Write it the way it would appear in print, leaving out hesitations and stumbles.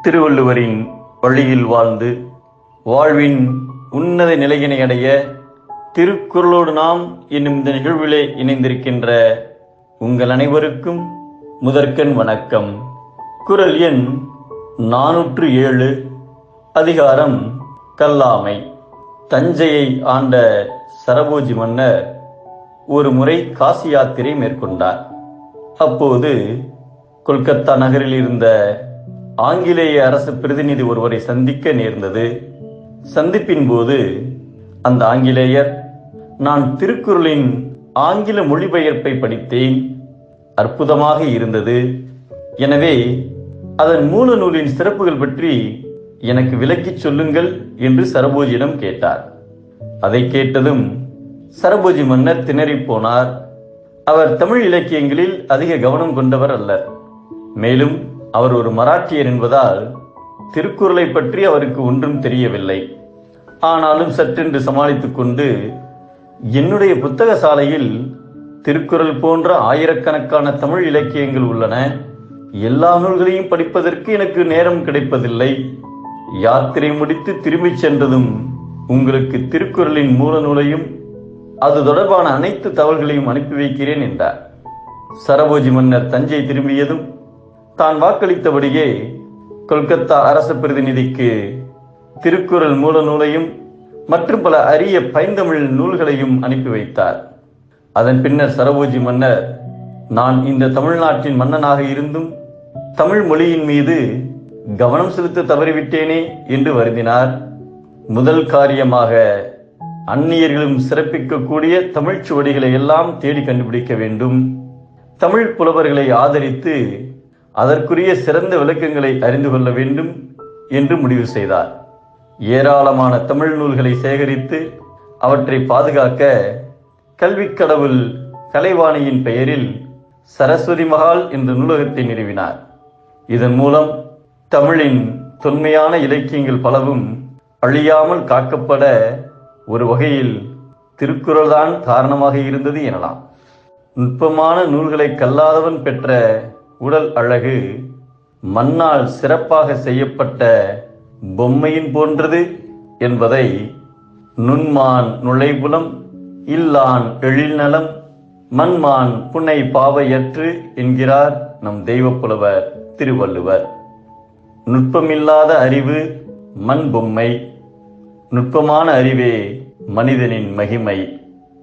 திருவள்ளுவரின் வழியில் வாழ்ந்து வாழ்வின் உன்னத நிலையினை அடைய திருக்குறளோடு நாம் என்னும் இந்த நிகழ்விலே இணைந்திருக்கின்ற உங்கள் அனைவருக்கும் முதற்கண் வணக்கம். குறள் எண் 407, அதிகாரம் கல்லாமை. தஞ்சையை ஆண்ட சரபோஜி மன்னர் ஒரு முறை காசி யாத்திரை மேற்கொண்டார். அப்போது கொல்கத்தா நகரில் இருந்த ஆங்கிலேய அரசு பிரதிநிதி ஒருவரை சந்திக்க நேர்ந்தது. சந்திப்பின் போது அந்த ஆங்கிலேயர், நான் திருக்குறளின் ஆங்கில மொழிபெயர்ப்பை படித்தேன், அற்புதமாக இருந்தது, எனவே அதன் மூல நூலின் சிறப்புகள் பற்றி எனக்கு விளக்கிச் சொல்லுங்கள் என்று சரபோஜியிடம் கேட்டார். அதை கேட்டதும் சரபோஜி மன்னர் திணறிப் போனார். அவர் தமிழ் இலக்கியங்களில் அதிக கவனம் கொண்டவர் அல்லர். மேலும் அவர் ஒரு மராட்டியர் என்பதால் திருக்குறளை பற்றி அவருக்கு ஒன்றும் தெரியவில்லை. ஆனாலும் சற்றென்று சமாளித்துக் கொண்டு, என்னுடைய புத்தக சாலையில் திருக்குறள் போன்ற ஆயிரக்கணக்கான தமிழ் இலக்கியங்கள் உள்ளன, எல்லா நூல்களையும் படிப்பதற்கு எனக்கு நேரம் கிடைப்பதில்லை. யாத்திரை முடித்து திரும்பிச் சென்றதும் உங்களுக்கு திருக்குறளின் மூல நூலையும் அது தொடர்பான அனைத்து தகவல்களையும் அனுப்பி வைக்கிறேன் என்றார். சரபோஜி மன்னர் தஞ்சை திரும்பியதும் தான் வாக்களித்தபடியே கொல்கத்தா அரச பிரதிநிதிக்கு திருக்குறள் மூல நூலையும் மற்றும் பல அரிய பைந்தமிழ் நூல்களையும் அனுப்பி வைத்தார். அதன் பின்னர் சரபோஜி மன்னர், நான் இந்த தமிழ்நாட்டின் மன்னனாக இருந்தும் தமிழ் மொழியின் மீது கவனம் செலுத்த தவறிவிட்டேனே என்று வருந்தினார். முதல் காரியமாக அந்நியர்களும் சிறப்பிக்கக்கூடிய தமிழ் சுவடிகளை எல்லாம் தேடி கண்டுபிடிக்க வேண்டும், தமிழ் புலவர்களை ஆதரித்து அதற்குரிய சிறந்த விளக்கங்களை அறிந்து கொள்ள வேண்டும் என்று முடிவு செய்தார். ஏராளமான தமிழ் நூல்களை சேகரித்து அவற்றை பாதுகாக்க கல்விக் கடவுள் கலைவாணியின் பெயரில் சரஸ்வதி மஹால் என்ற நூலகத்தை நிறுவினார். இதன் மூலம் தமிழின் தொன்மையான இலக்கியங்கள் பலவும் அழியாமல் காக்கப்பட ஒரு வகையில் திருக்குறள் தான் காரணமாக இருந்தது எனலாம். நுட்பமான நூல்களை கல்லாதவன் பெற்ற உடல் அழகு மண்ணால் சிறப்பாக செய்யப்பட்ட பொம்மையின் போன்றது என்பதை நுண்மான் நுழைபுலம் இல்லான் எழில்நலம் மண்மான் புனை பாவையற்று என்கிறார் நம் தெய்வப்புலவர் திருவள்ளுவர். நுட்பமில்லாத அறிவு மண் பொம்மை, நுட்பமான அறிவே மனிதனின் மகிமை.